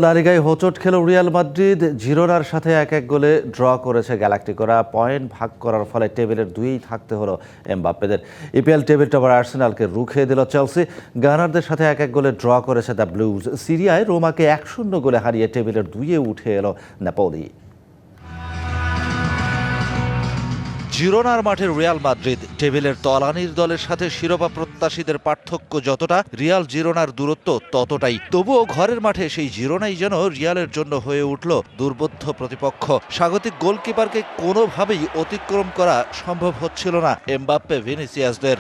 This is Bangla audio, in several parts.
লা লিগায় হোঁচট খেল রিয়াল মাদ্রিদ। জিরোনার সাথে ১-১ গোলে ড্র করেছে গ্যালাক্টিকোরা। পয়েন্ট ভাগ করার ফলে টেবিলের ২-ই থাকতে হলো এমবাপ্পেদের। ইপিএল টেবিল টপার আর্সেনালকে রুখে দিল চেলসি। গানারদের সাথে ১-১ গোলে ড্র করেছে দ্য ব্লুজ। সিরিয়ায় রোমাকে ১-০ গোলে হারিয়ে টেবিলের ২-এ উঠে এলো নাপোলি। জিরোনার মাঠে রিয়াল মাদ্রিদ। টেবিলের তলানির দলের সাথে শিরোপা প্রত্যাশীদের পার্থক্য যতটা, রিয়াল জিরোনার দূরত্ব ততটাই। তবুও ঘরের মাঠে সেই জিরোনাই যেন রিয়ালের জন্য হয়ে উঠল দুর্বোধ্য প্রতিপক্ষ। স্বাগতিক গোলকিপারকে কোনোভাবেই অতিক্রম করা সম্ভব হচ্ছিল না এমবাপ্পে ভিনিসিয়াসদের।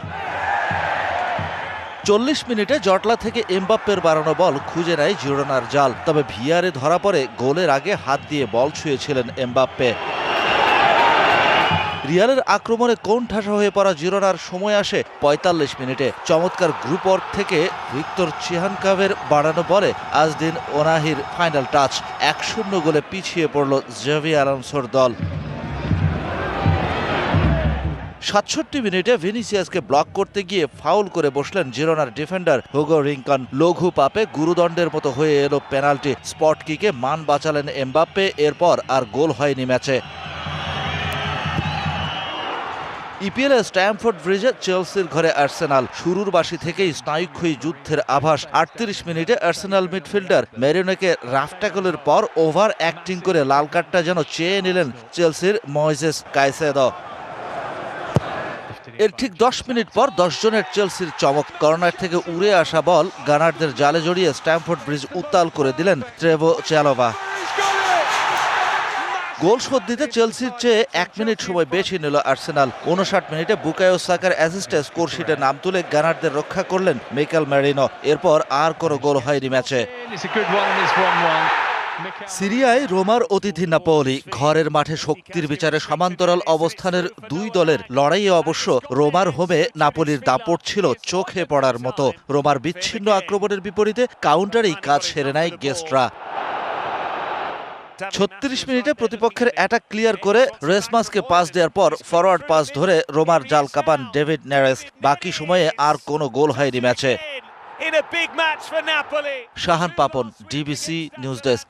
৪০ মিনিটে জটলা থেকে এমবাপ্পের বাড়ানো বল খুঁজে নেয় জিরোনার জাল। তবে ভিআরে ধরা পড়ে গোলের আগে হাত দিয়ে বল ছুঁয়েছিলেন এমবাপ্পে। রিয়ালের আক্রমণে কোণঠাসা হয়ে পড়া জিরোনার সময় আসে ৪৫ মিনিটে। চমৎকার গ্রুপ ওয়ার্ক থেকে ভিক্তর চিহানকাভের বাড়ানো বলে আজদিন ওনাহির ফাইনাল টাচ। ১-০ গোলে পিছিয়ে পড়ল জাভি আলোনসোর দল। ৬৭ মিনিটে ভিনিসিয়াসকে ব্লক করতে গিয়ে ফাউল করে বসলেন জিরোনার ডিফেন্ডার হুগো রিঙ্কন। লঘু পাপে গুরুদণ্ডের মতো হয়ে এলো পেনাল্টি। স্পট কিকে মান বাঁচালেন এমবাপ্পে। এরপর আর গোল হয়নি ম্যাচে। ইপিএলে স্ট্যামফোর্ড ব্রিজে চেলসির ঘরে আর্সেনাল। শুরুর বাসি থেকেই স্নায়ুক্ষয়ী যুদ্ধের আভাস। ৩৮ মিনিটে আর্সেনাল মিডফিল্ডার মেরিনোকে রাফ ট্যাকলের পর ওভার অ্যাক্টিং করে লাল কার্ডটা যেন চেয়ে নিলেন চেলসির ময়েজেস কাইসেদো। এর ঠিক ১০ মিনিট পর ১০ জনের চেলসির চমক। কর্নার থেকে উড়ে আসা বল গানারদের জালে জড়িয়ে স্ট্যামফোর্ড ব্রিজ উত্তাল করে দিলেন ট্রেভো চ্যালোভা। গোল শোধ দিতে চেলসির চেয়ে ১ মিনিট সময় বেশি নিল আর্সেনাল। ৫৯ মিনিটে বুকায়ো সাকার অ্যাসিস্টে স্কোরশিটে নাম তুলে গানারদের রক্ষা করলেন মিকেল মেরিনো। এরপর আর কোনো গোল হয়নি ম্যাচে। সিরিয়ায় রোমার অতিথি নাপোলি। ঘরের মাঠে শক্তির বিচারে সমান্তরাল অবস্থানের দুই দলের লড়াইয়ে অবশ্য রোমার হোমে নাপোলির দাপট ছিল চোখে পড়ার মতো। রোমার বিচ্ছিন্ন আক্রমণের বিপরীতে কাউন্টারেই কাজ সেরে নেয় গেস্টরা। ৩৬ মিনিটে প্রতিপক্ষের অ্যাটাক ক্লিয়ার করে রেসমাসকে পাস দেওয়ার পর ফরওয়ার্ড পাস ধরে রোমার জাল কাপান ডেভিড নেরেস। বাকি সময়ে আর কোনো গোল হয়নি ম্যাচে। Shahan Papon, DBC news desk.